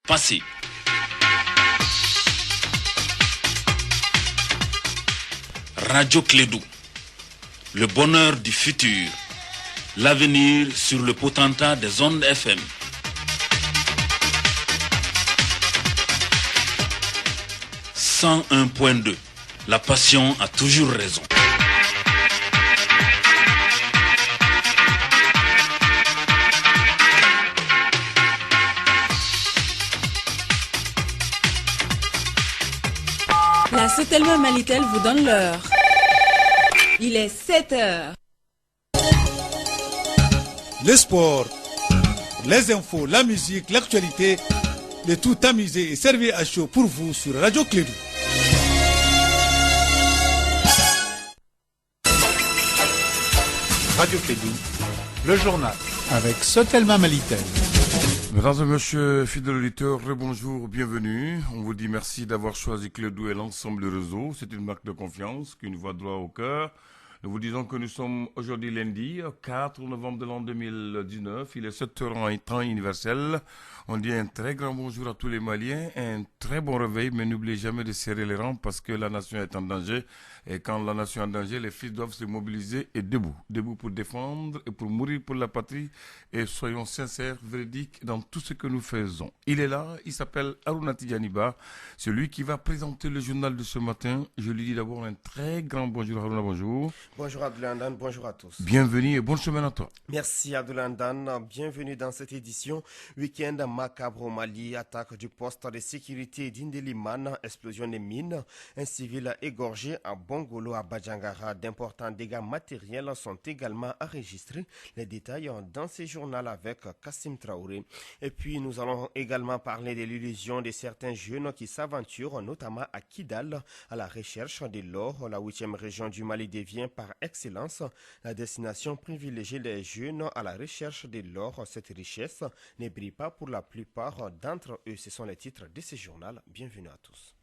Passé. Radio Clédou, le bonheur du futur, l'avenir sur le potentat des ondes FM. « 101.2, la passion a toujours raison. » La Sotelma Malitel vous donne l'heure. Il est 7 heures. Le sport, les infos, la musique, l'actualité, le tout amusé et servi à chaud pour vous sur Radio Clédou. Radio Clédou, le journal avec Sotelma Malitel. Mesdames et messieurs, fidèles auditeurs, bonjour, bienvenue. On vous dit merci d'avoir choisi Clédou et l'ensemble du réseau. C'est une marque de confiance qui nous voit droit au cœur. Nous vous disons que nous sommes aujourd'hui lundi, 4 novembre de l'an 2019. Il est 7h en temps universel. On dit un très grand bonjour à tous les Maliens, un très bon réveil, mais n'oubliez jamais de serrer les rangs parce que la nation est en danger. Et quand la nation est en danger, les fils doivent se mobiliser et debout. Debout pour défendre et pour mourir pour la patrie. Et soyons sincères, véridiques dans tout ce que nous faisons. Il est là, il s'appelle Aruna Tidjaniba, celui qui va présenter le journal de ce matin. Je lui dis d'abord un très grand bonjour. Aruna, bonjour. Bonjour Abdoulaye Andane, bonjour à tous. Bienvenue et bonne semaine à toi. Merci Abdoulaye Andane, bienvenue dans cette édition. Week-end macabre au Mali, attaque du poste de sécurité d'Indeliman, explosion des mines, un civil égorgé à Bongolo à Badjangara. D'importants dégâts matériels sont également enregistrés. Les détails dans ce journal avec Kassim Traoré. Et puis nous allons également parler de l'illusion de certains jeunes qui s'aventurent, notamment à Kidal, à la recherche de l'or. La 8e région du Mali devient par excellence la destination privilégiée des jeunes à la recherche de l'or. Cette richesse ne brille pas pour la plupart d'entre eux. Ce sont les titres de ce journal. Bienvenue à tous.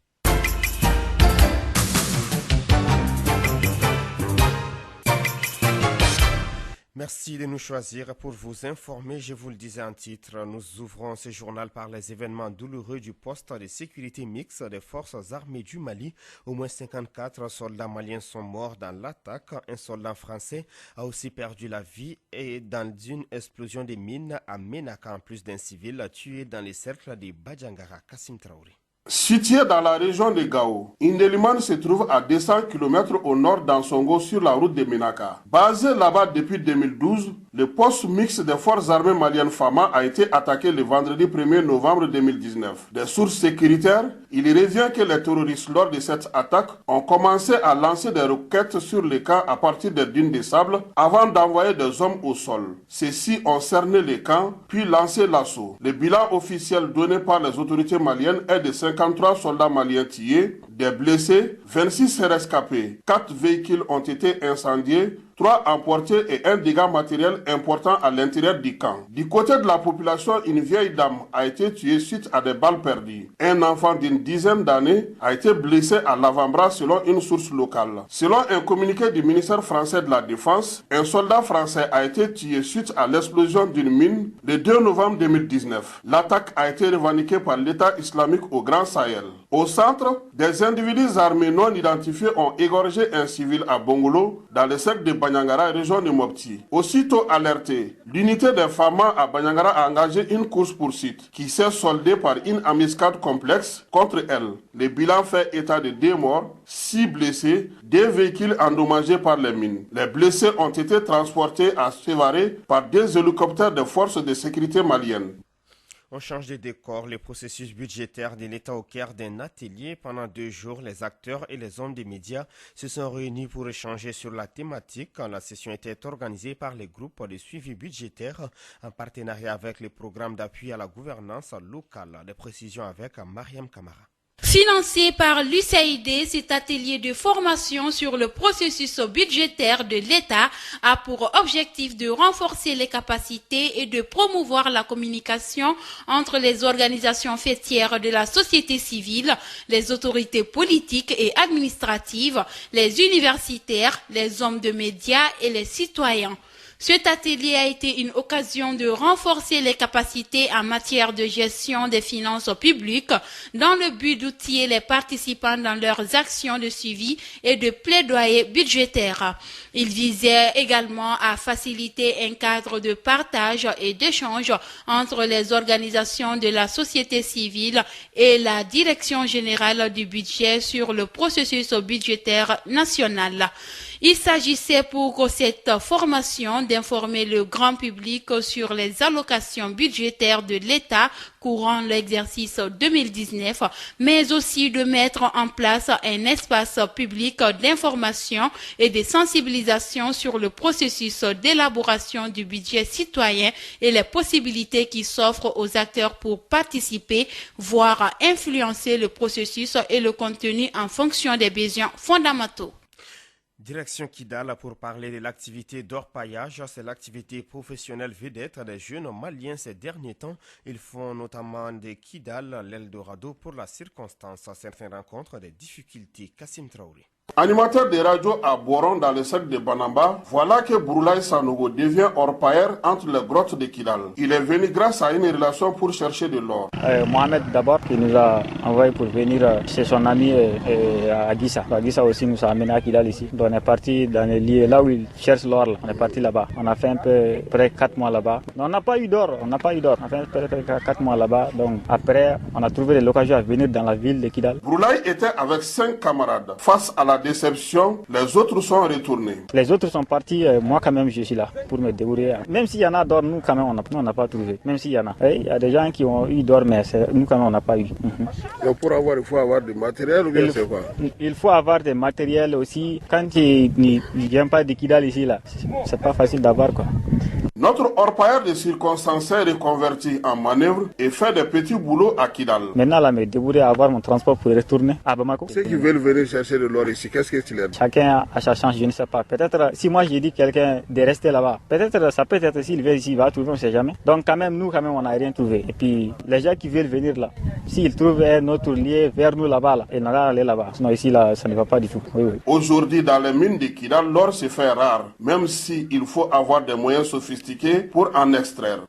Merci de nous choisir pour vous informer. Je vous le disais en titre, nous ouvrons ce journal par les événements douloureux du poste de sécurité mixte des forces armées du Mali. Au moins 54 soldats maliens sont morts dans l'attaque. Un soldat français a aussi perdu la vie et dans une explosion de mines à Ménaka, en plus d'un civil tué dans les cercles de Badjangara. Kassim Traoré. Situé dans la région de Gao, Indeliman se trouve à 200 km au nord d'Ansongo sur la route de Ménaka. Basé là-bas depuis 2012, le poste mixte des forces armées maliennes FAMA a été attaqué le vendredi 1er novembre 2019. Des sources sécuritaires, il revient que les terroristes lors de cette attaque ont commencé à lancer des roquettes sur les camps à partir des dunes de sable avant d'envoyer des hommes au sol. Ceux-ci ont cerné les camps puis lancé l'assaut. Le bilan officiel donné par les autorités maliennes est de 53 soldats maliens tués, des blessés, 26 rescapés, 4 véhicules ont été incendiés, 3 emportés et un dégât matériel important à l'intérieur du camp. Du côté de la population, une vieille dame a été tuée suite à des balles perdues. Un enfant d'une dizaine d'années a été blessé à l'avant-bras selon une source locale. Selon un communiqué du ministère français de la Défense, un soldat français a été tué suite à l'explosion d'une mine le 2 novembre 2019. L'attaque a été revendiquée par l'État islamique au Grand Sahel. Au centre, des individus armés non identifiés ont égorgé un civil à Bongolo dans le cercle de Banyangara, région de Mopti. Aussitôt alertée, l'unité des FAMA à Banyangara a engagé une course-poursuite qui s'est soldée par une embuscade complexe contre elle. Le bilan fait état de 2 morts, 6 blessés, 2 véhicules endommagés par les mines. Les blessés ont été transportés à Sévaré par 2 hélicoptères de forces de sécurité maliennes. On change de décor, le processus budgétaire de l'État au cœur d'un atelier. Pendant 2 jours, les acteurs et les hommes des médias se sont réunis pour échanger sur la thématique. La session était organisée par les groupes de suivi budgétaire en partenariat avec le programme d'appui à la gouvernance locale. Des précisions avec Mariam Kamara. Financé par l'USAID, cet atelier de formation sur le processus budgétaire de l'État a pour objectif de renforcer les capacités et de promouvoir la communication entre les organisations fêtières de la société civile, les autorités politiques et administratives, les universitaires, les hommes de médias et les citoyens. Cet atelier a été une occasion de renforcer les capacités en matière de gestion des finances publiques dans le but d'outiller les participants dans leurs actions de suivi et de plaidoyer budgétaire. Il visait également à faciliter un cadre de partage et d'échange entre les organisations de la société civile et la Direction générale du budget sur le processus budgétaire national. Il s'agissait pour cette formation d'informer le grand public sur les allocations budgétaires de l'État courant l'exercice 2019, mais aussi de mettre en place un espace public d'information et de sensibilisation sur le processus d'élaboration du budget citoyen et les possibilités qui s'offrent aux acteurs pour participer, voire influencer le processus et le contenu en fonction des besoins fondamentaux. Direction Kidal pour parler de l'activité d'orpaillage. C'est l'activité professionnelle vedette des jeunes maliens ces derniers temps. Ils font notamment de Kidal l'Eldorado pour la circonstance. Certains rencontrent des difficultés. Kassim Traoré. Animateur de radio à Boron dans le cercle de Banamba, voilà que Broulaye Sanogo devient orpailleur entre les grottes de Kidal. Il est venu grâce à une relation pour chercher de l'or. Mohamed d'abord qui nous a envoyé pour venir chez son ami à Aguissa. Aguissa aussi nous a amené à Kidal ici. Donc on est parti dans les lieux là où il cherche l'or. On est parti là-bas. On a fait un peu près 4 mois là-bas. On n'a pas eu d'or. On a fait près 4 mois là-bas. Donc après on a trouvé l'occasion à venir dans la ville de Kidal. Broulaye était avec 5 camarades. Face à la déception, les autres sont retournés. Les autres sont partis, moi quand même je suis là pour me débrouiller. Même s'il y en a d'or, nous quand même on n'a pas trouvé. Même s'il y en a. Il y a des gens qui ont eu d'or, mais nous quand même on n'a pas eu. Donc pour avoir, il faut avoir du matériel ou bien c'est quoi? Il faut avoir des matériels aussi. Quand tu ne viens pas de Kidal ici, là, c'est pas facile d'avoir quoi. Notre orpailleur de circonstance est reconverti en manœuvre et fait des petits boulots à Kidal. Maintenant, là, me débrouiller à avoir mon transport pour retourner à Bamako. Ceux qui veulent venir chercher de l'or ici, qu'est-ce que tu leur dis? Chacun a sa chance, je ne sais pas. Peut-être, si moi j'ai dit quelqu'un de rester là-bas, peut-être, ça peut être s'il vient ici, il va trouver, on ne sait jamais. Donc, quand même, nous, on n'a rien trouvé. Et puis, les gens qui veulent venir là, s'ils trouvent un autre lieu vers nous là-bas, là, ils n'ont qu'à aller là-bas. Sinon, ici, là, ça ne va pas du tout. Oui. Aujourd'hui, dans les mines de Kidal, l'or se fait rare, même s'il faut avoir des moyens sophistiqués pour en extraire.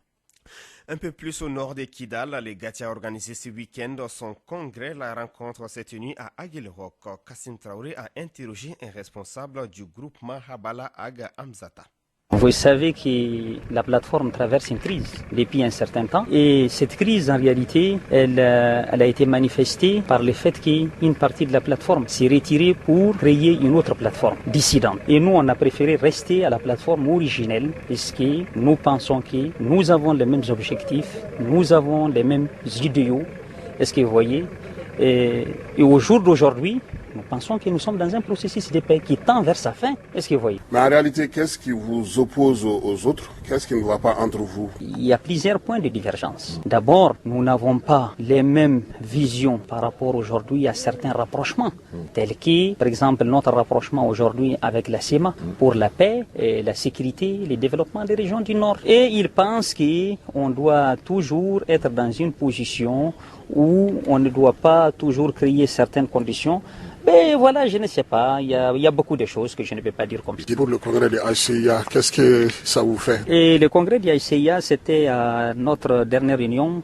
Un peu plus au nord de Kidal, les Gatia a organisé ce week-end son congrès. La rencontre s'est tenue à Aguelrock. Kassim Traoré a interrogé un responsable du groupement Habala Ag Amzata. Vous savez que la plateforme traverse une crise depuis un certain temps et cette crise en réalité elle a été manifestée par le fait qu'une partie de la plateforme s'est retirée pour créer une autre plateforme dissidente. Et nous on a préféré rester à la plateforme originelle puisque nous pensons que nous avons les mêmes objectifs, nous avons les mêmes idéaux. Est-ce que vous voyez? Et au jour d'aujourd'hui, nous pensons que nous sommes dans un processus de paix qui tend vers sa fin. Est-ce que vous voyez? Mais en réalité, qu'est-ce qui vous oppose aux autres? Qu'est-ce qui ne va pas entre vous? Il y a plusieurs points de divergence. D'abord, nous n'avons pas les mêmes visions par rapport aujourd'hui à certains rapprochements, tels que, par exemple, notre rapprochement aujourd'hui avec la CEMA pour la paix, et la sécurité, le développement des régions du Nord. Et ils pensent qu'on doit toujours être dans une position où on ne doit pas toujours créer certaines conditions. Mais voilà, je ne sais pas, il y a beaucoup de choses que je ne peux pas dire comme ça. Et pour le congrès de ACIA, qu'est-ce que ça vous fait? Et le congrès de ACIA, c'était notre dernière réunion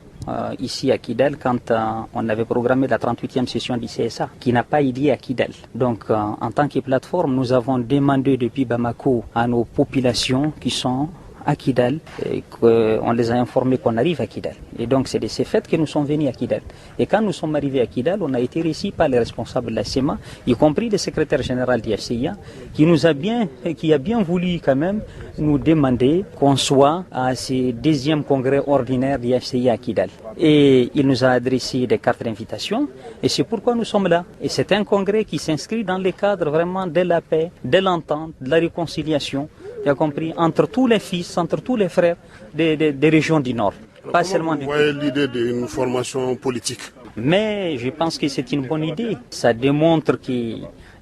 ici à Kidal quand on avait programmé la 38e session du CSA qui n'a pas eu lieu à Kidal. Donc en tant que plateforme, nous avons demandé depuis Bamako à nos populations qui sont à Kidal, et on les a informés qu'on arrive à Kidal. Et donc c'est de ces faits que nous sommes venus à Kidal. Et quand nous sommes arrivés à Kidal, on a été reçus par les responsables de la CEMA, y compris le secrétaire général de l'ACIA, qui a bien voulu quand même nous demander qu'on soit à ce deuxième congrès ordinaire de l'ACIA à Kidal. Et il nous a adressé des cartes d'invitation, et c'est pourquoi nous sommes là. Et c'est un congrès qui s'inscrit dans le cadre vraiment de la paix, de l'entente, de la réconciliation, tu as compris, entre tous les fils, entre tous les frères des régions du Nord. Pas seulement vous voyez l'idée d'une formation politique? Mais je pense que c'est une bonne idée. Ça démontre que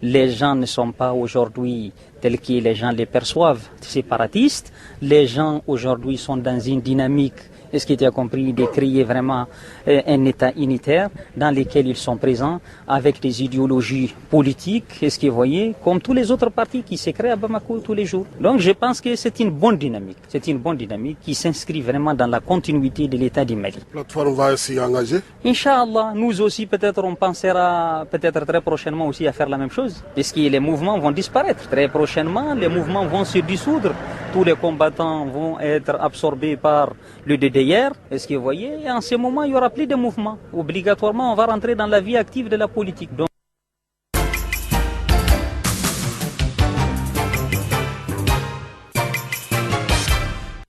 les gens ne sont pas aujourd'hui tels que les gens les perçoivent, séparatistes. Les gens aujourd'hui sont dans une dynamique Est-ce que tu as compris de créer vraiment un État unitaire dans lequel ils sont présents avec des idéologies politiques, est-ce que vous voyez, comme tous les autres partis qui se créent à Bamako tous les jours. Donc je pense que c'est une bonne dynamique. C'est une bonne dynamique qui s'inscrit vraiment dans la continuité de l'État du Mali. La plateforme va s'y engager? Inch'Allah, nous aussi peut-être on pensera peut-être très prochainement aussi à faire la même chose, puisque les mouvements vont disparaître. Très prochainement, les mouvements vont se dissoudre. Tous les combattants vont être absorbés par le DDR. Est-ce que vous voyez, et en ce moment, il n'y aura plus de mouvements. Obligatoirement, on va rentrer dans la vie active de la politique. Donc,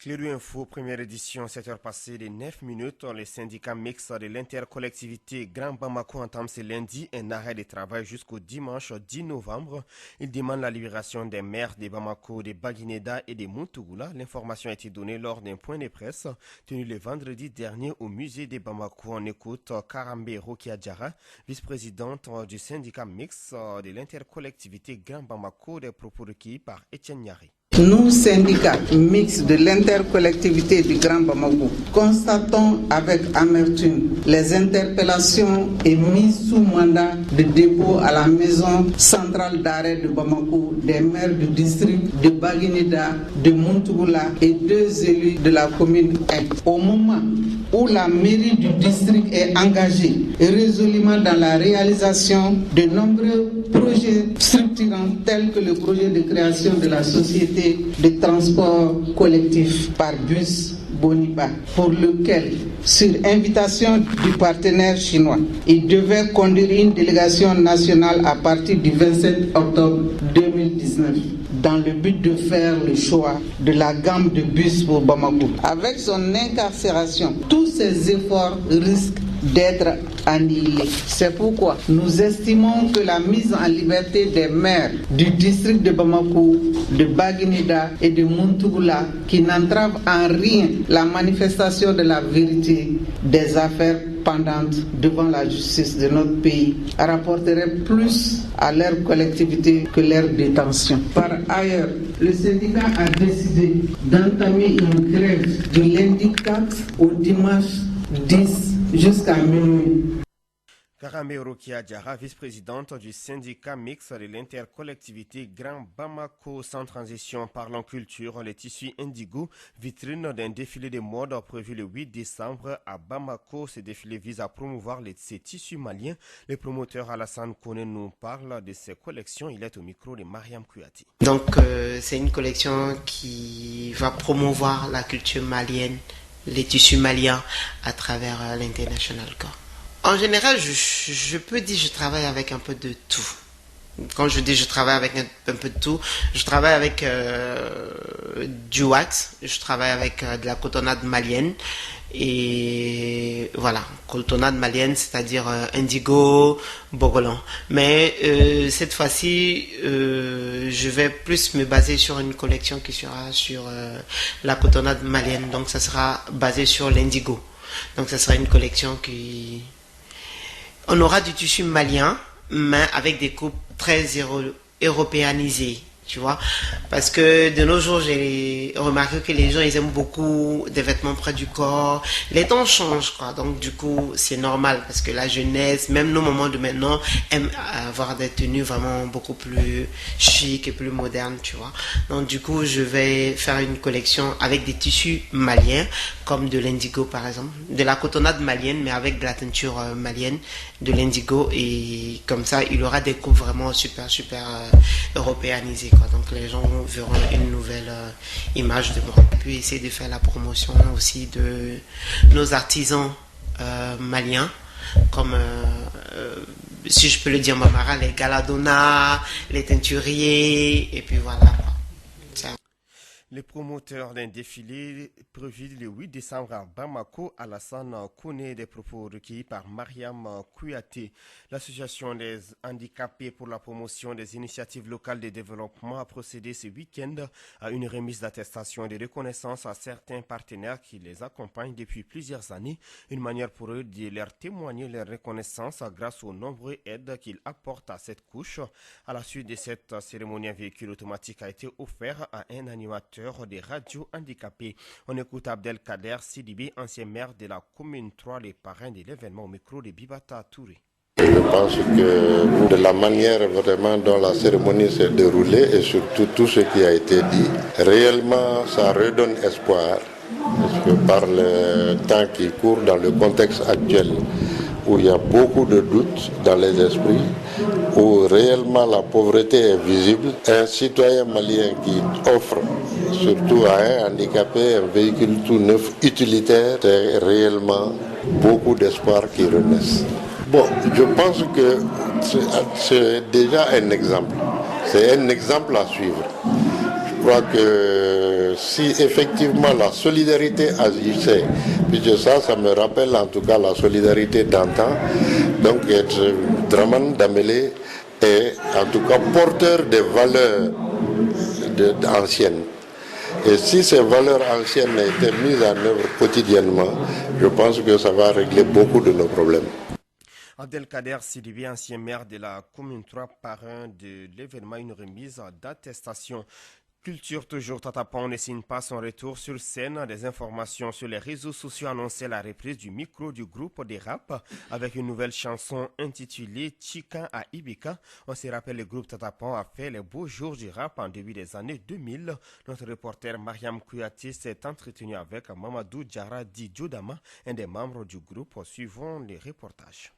Clédou Info, première édition, 7h passées de 9 minutes. Les syndicats mixtes de l'intercollectivité Grand Bamako entament ce lundi un arrêt de travail jusqu'au dimanche 10 novembre. Ils demandent la libération des maires de Bamako, de Baguineda et de Muntugula. L'information a été donnée lors d'un point de presse tenu le vendredi dernier au musée de Bamako. On écoute Karambe Rokiadjara, vice-présidente du syndicat mixte de l'intercollectivité Grand Bamako, des propos recueillis par Etienne Nyari. Nous, syndicats mixtes de l'intercollectivité du Grand Bamako, constatons avec amertume les interpellations et mises sous mandat de dépôt à la maison centrale d'arrêt de Bamako des maires du district de Baguineda, de Muntugula et 2 élus de la commune 1. Au moment où la mairie du district est engagée résolument dans la réalisation de nombreux projets structurants tels que le projet de création de la société de transport collectif par bus Boniba, pour lequel, sur invitation du partenaire chinois, il devait conduire une délégation nationale à partir du 27 octobre 2019 dans le but de faire le choix de la gamme de bus pour Bamako. Avec son incarcération, tous ces efforts risquent d'être annihilés. C'est pourquoi nous estimons que la mise en liberté des maires du district de Bamako, de Baguineda et de Muntugula, qui n'entrave en rien la manifestation de la vérité des affaires pendantes devant la justice de notre pays, rapporterait plus à leur collectivité que leur détention. Par ailleurs, le syndicat a décidé d'entamer une grève du lundi 4 au dimanche 10 jusqu'à minuit. Karambe Rokiadjara, vice-présidente du syndicat mixte de l'intercollectivité Grand Bamako. Sans transition, parlons culture, les tissus indigo, vitrine d'un défilé de mode prévu le 8 décembre à Bamako. Ce défilé vise à promouvoir ces tissus maliens. Le promoteur Alassane Kone nous parle de ces collections. Il est au micro de Mariam Kouati. Donc c'est une collection qui va promouvoir la culture malienne, les tissus maliens à travers l'International Corps. En général, je peux dire que je travaille avec un peu de tout. Quand je dis je travaille avec un peu de tout, je travaille avec du wax, je travaille avec de la cotonnade malienne. Et voilà, cotonnade malienne, c'est-à-dire indigo, bogolan. Mais cette fois-ci, je vais plus me baser sur une collection qui sera sur la cotonnade malienne. Donc ça sera basé sur l'indigo. Donc ça sera une collection qui... On aura du tissu malien, mais avec des coupes très européanisées, tu vois. Parce que de nos jours, j'ai remarqué que les gens, ils aiment beaucoup des vêtements près du corps. Les temps changent, quoi. Donc, du coup, c'est normal parce que la jeunesse, même nos moments de maintenant, aiment avoir des tenues vraiment beaucoup plus chic et plus modernes, tu vois. Donc, du coup, je vais faire une collection avec des tissus maliens, comme de l'indigo, par exemple. De la cotonnade malienne, mais avec de la teinture malienne, de l'indigo. Et comme ça, il y aura des coupes vraiment super européanisées, quoi. Donc, les gens verront une nouvelle image de moi. Puis, essayer de faire la promotion aussi de nos artisans maliens, comme, si je peux le dire, Mamara, les galadona, les teinturiers, et puis voilà, quoi. Les promoteurs d'un défilé prévu le 8 décembre à Bamako, Alassane Kone, des propos recueillis par Mariam Kouyaté. L'association des handicapés pour la promotion des initiatives locales de développement a procédé ce week-end à une remise d'attestation et de reconnaissance à certains partenaires qui les accompagnent depuis plusieurs années. Une manière pour eux de leur témoigner leur reconnaissance grâce aux nombreuses aides qu'ils apportent à cette couche. À la suite de cette cérémonie, un véhicule automatique a été offert à un animateur animateur des radios handicapés. On écoute Abdelkader Sidibé, ancien maire de la commune 3, les parrains de l'événement au micro de Bibata Touré. Je pense que de la manière vraiment dont la cérémonie s'est déroulée et surtout tout ce qui a été dit, réellement ça redonne espoir. Parce que par le temps qui court, dans le contexte actuel, où il y a beaucoup de doutes dans les esprits, où réellement la pauvreté est visible, un citoyen malien qui offre surtout à un handicapé un véhicule tout neuf utilitaire, c'est réellement beaucoup d'espoir qui renaissent. Bon, je pense que c'est déjà un exemple. C'est un exemple à suivre. Je crois que si effectivement la solidarité agissait, puisque ça me rappelle en tout cas la solidarité d'antan, donc Draman Damélé est en tout cas porteur des valeurs anciennes. Et si ces valeurs anciennes étaient mises en œuvre quotidiennement, je pense que ça va régler beaucoup de nos problèmes. Abdelkader Sidibé, ancien maire de la commune 3, parrain de l'événement, une remise d'attestation. Culture toujours, Tatapan ne signe pas son retour sur scène. Des informations sur les réseaux sociaux annonçaient la reprise du micro du groupe des rap avec une nouvelle chanson intitulée Chika à Ibika. On se rappelle, le groupe Tatapan a fait les beaux jours du rap en début des années 2000. Notre reporter Mariam Kouyaté s'est entretenu avec Mamadou Diarra Di Jodama, un des membres du groupe. Suivons les reportages.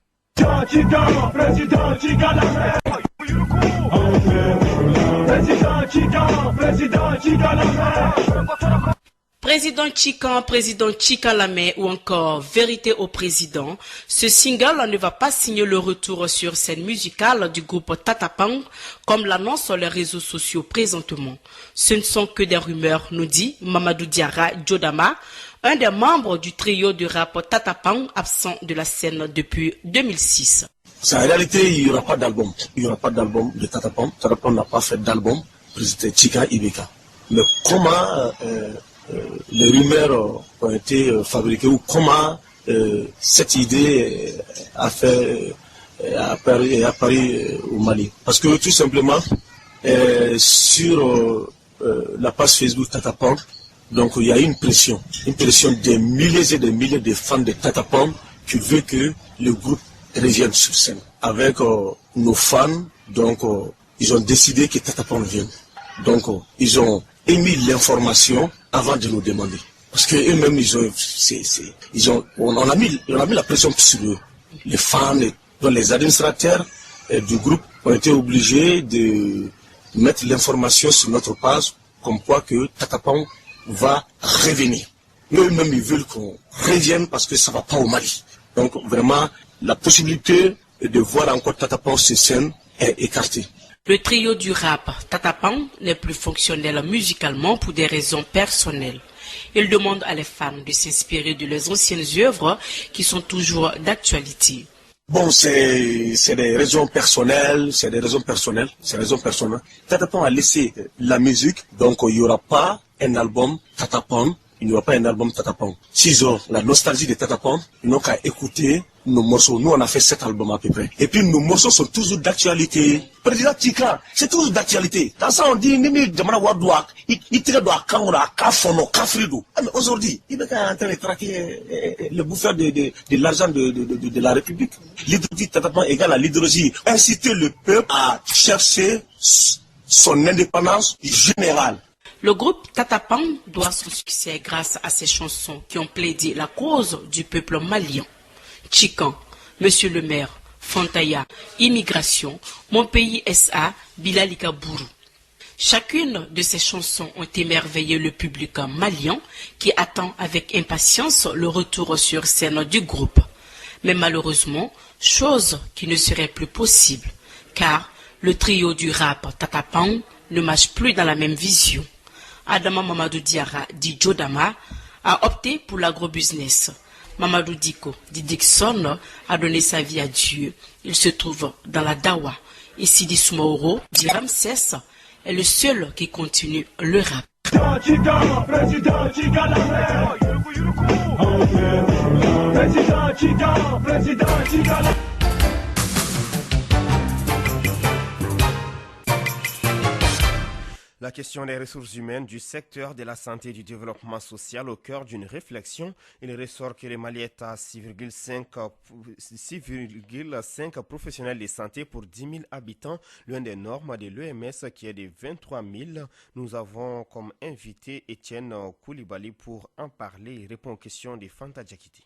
Président Chikan, président Chika Lamé ou encore Vérité au président, ce single ne va pas signer le retour sur scène musicale du groupe Tatapang, comme l'annoncent les réseaux sociaux présentement. Ce ne sont que des rumeurs, nous dit Mamadou Diarra Jodama, un des membres du trio de rap Tatapang, absent de la scène depuis 2006. En réalité, il n'y aura pas d'album. Il n'y aura pas d'album de Tatapang. Tatapang n'a pas fait d'album, président Chika Ibeka. Mais comment les rumeurs ont été fabriquées ou comment cette idée a apparu au Mali. Parce que tout simplement, sur la page Facebook Tatapang, donc il y a une pression des milliers et des milliers de fans de Tatapang qui veut que le groupe revienne sur scène. Avec nos fans, donc ils ont décidé que Tatapang vienne. Donc ils ont émis l'information avant de nous demander. Parce qu'eux-mêmes, on a mis la pression sur eux. Les fans, les administrateurs du groupe ont été obligés de mettre l'information sur notre page comme quoi que Tatapang va revenir. Eux-mêmes, ils veulent qu'on revienne parce que ça ne va pas au Mali. Donc vraiment, la possibilité de voir encore Tatapang sur scène est écartée. Le trio du rap Tatapang n'est plus fonctionnel musicalement pour des raisons personnelles. Il demande à les fans de s'inspirer de leurs anciennes œuvres qui sont toujours d'actualité. Bon, c'est des raisons personnelles, Tatapang a laissé la musique, donc il n'y aura pas un album Tatapang. S'ils ont la nostalgie de Tatapang, ils n'ont qu'à écouter nos morceaux. Nous, on a fait 7 albums à peu près. Et puis, nos morceaux sont toujours d'actualité. Président Chika, c'est toujours d'actualité. Dans ça, on dit, aujourd'hui, il est en train de traquer le bouffeur de l'argent de la République. L'idéologie Tatapang égale à l'idéologie. Inciter le peuple à chercher son indépendance générale. Le groupe Tatapang doit son succès grâce à ses chansons qui ont plaidé la cause du peuple malien. Chikan, Monsieur le maire, Fantaya, Immigration, Mon pays SA, Bilalika Bourou. Chacune de ces chansons ont émerveillé le public malien qui attend avec impatience le retour sur scène du groupe. Mais malheureusement, chose qui ne serait plus possible, car le trio du rap Tatapang ne marche plus dans la même vision. Adama Mamadou Diarra Di Jodama a opté pour l'agrobusiness. Mamadou Diko Di Dixon a donné sa vie à Dieu. Il se trouve dans la Dawa. Et Sidi Soumaoro Di Ramsès est le seul qui continue le rap. La question des ressources humaines du secteur de la santé et du développement social au cœur d'une réflexion. Il ressort que le Mali est à 6,5 professionnels de santé pour 10 000 habitants, l'un des normes de l'OMS qui est de 23 000. Nous avons comme invité Étienne Koulibaly pour en parler. Il répond aux questions de Fanta Diakité.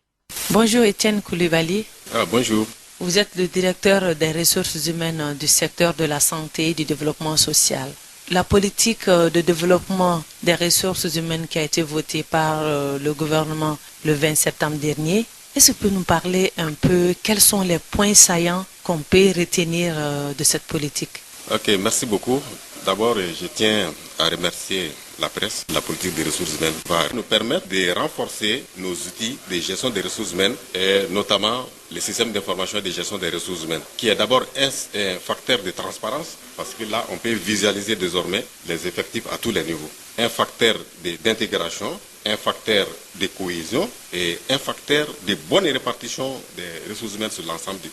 Bonjour Étienne Koulibaly. Bonjour. Vous êtes le directeur des ressources humaines du secteur de la santé et du développement social. La politique de développement des ressources humaines qui a été votée par le gouvernement le 20 septembre dernier, est-ce que vous pouvez nous parler un peu quels sont les points saillants qu'on peut retenir de cette politique? Ok, merci beaucoup. D'abord, je tiens à remercier la presse. La politique des ressources humaines va nous permettre de renforcer nos outils de gestion des ressources humaines, et notamment le système d'information et de gestion des ressources humaines, qui est d'abord un facteur de transparence, parce que là, on peut visualiser désormais les effectifs à tous les niveaux. Un facteur d'intégration, un facteur de cohésion et un facteur de bonne répartition des ressources humaines sur l'ensemble du.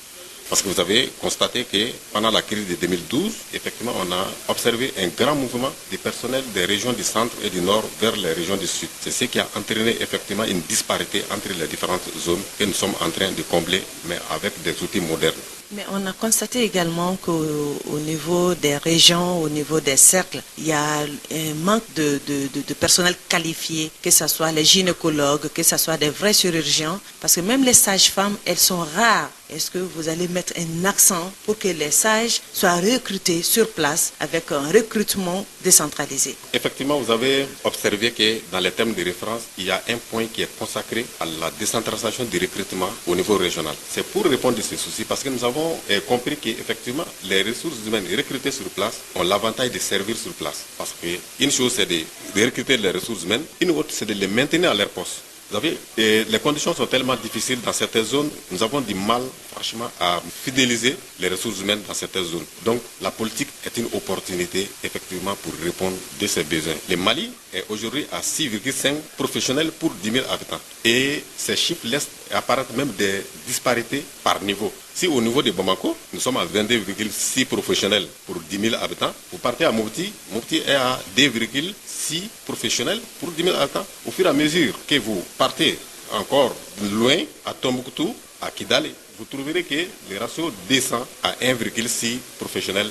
Parce que vous avez constaté que pendant la crise de 2012, effectivement, on a observé un grand mouvement des personnels des régions du centre et du nord vers les régions du sud. C'est ce qui a entraîné effectivement une disparité entre les différentes zones que nous sommes en train de combler, mais avec des outils modernes. Mais on a constaté également qu'au niveau des régions, au niveau des cercles, il y a un manque de personnel qualifié, que ce soit les gynécologues, que ce soit des vrais chirurgiens, parce que même les sages-femmes, elles sont rares. Est-ce que vous allez mettre un accent pour que les sages soient recrutés sur place avec un recrutement décentralisé? Effectivement, vous avez observé que dans les thèmes de référence, il y a un point qui est consacré à la décentralisation du recrutement au niveau régional. C'est pour répondre à ces soucis, parce que nous avons compris qu'effectivement, les ressources humaines recrutées sur place ont l'avantage de servir sur place. Parce qu'une chose, c'est de recruter les ressources humaines, une autre, c'est de les maintenir à leur poste. Vous savez, les conditions sont tellement difficiles dans certaines zones, nous avons du mal, franchement, à fidéliser les ressources humaines dans certaines zones. Donc, la politique est une opportunité, effectivement, pour répondre de ces besoins. Le Mali est aujourd'hui à 6,5 professionnels pour 10 000 habitants. Et ces chiffres laissent apparaître même des disparités par niveau. Si au niveau de Bamako, nous sommes à 22,6 professionnels pour 10 000 habitants, vous partez à Mopti, Mopti est à 2,6 professionnels pour 10 000 habitants. Au fur et à mesure que vous partez encore loin, à Tombouctou, à Kidal, vous trouverez que le ratio descend à 1,6 professionnels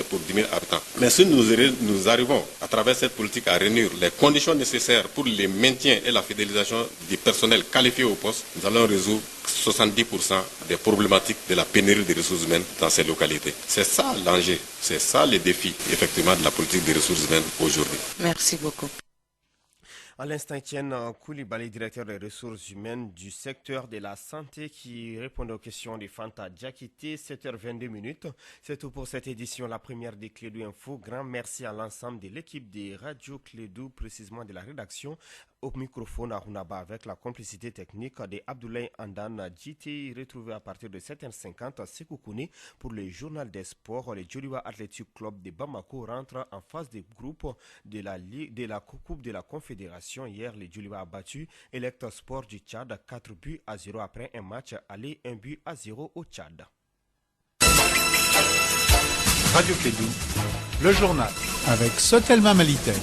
pour 10 000 habitants. Mais si nous arrivons à travers cette politique à réunir les conditions nécessaires pour le maintien et la fidélisation du personnel qualifié au poste, nous allons résoudre 70% des problématiques de la pénurie des ressources humaines dans ces localités. C'est ça l'enjeu, c'est ça le défi effectivement de la politique des ressources humaines aujourd'hui. Merci beaucoup. À l'instant, Étienne Koulibaly, directeur des ressources humaines du secteur de la santé, qui répond aux questions de Fanta Diakité, 7h22. C'est tout pour cette édition, la première des Clédou Info. Grand merci à l'ensemble de l'équipe des radios Clédou, précisément de la rédaction. Au microphone à Runaba avec la complicité technique de Abdoulaye Andan Djiti, retrouvé à partir de 7h50 à Sekoukouni pour le journal des sports. Le Djoliba Athletic Club de Bamako rentre en phase de groupe de la Coupe de la Confédération. Hier, le Djoliba a battu Electa Sport du Tchad 4-0 après un match aller 1-0 au Tchad. Radio Clédou, le journal avec Sotelma Malitel.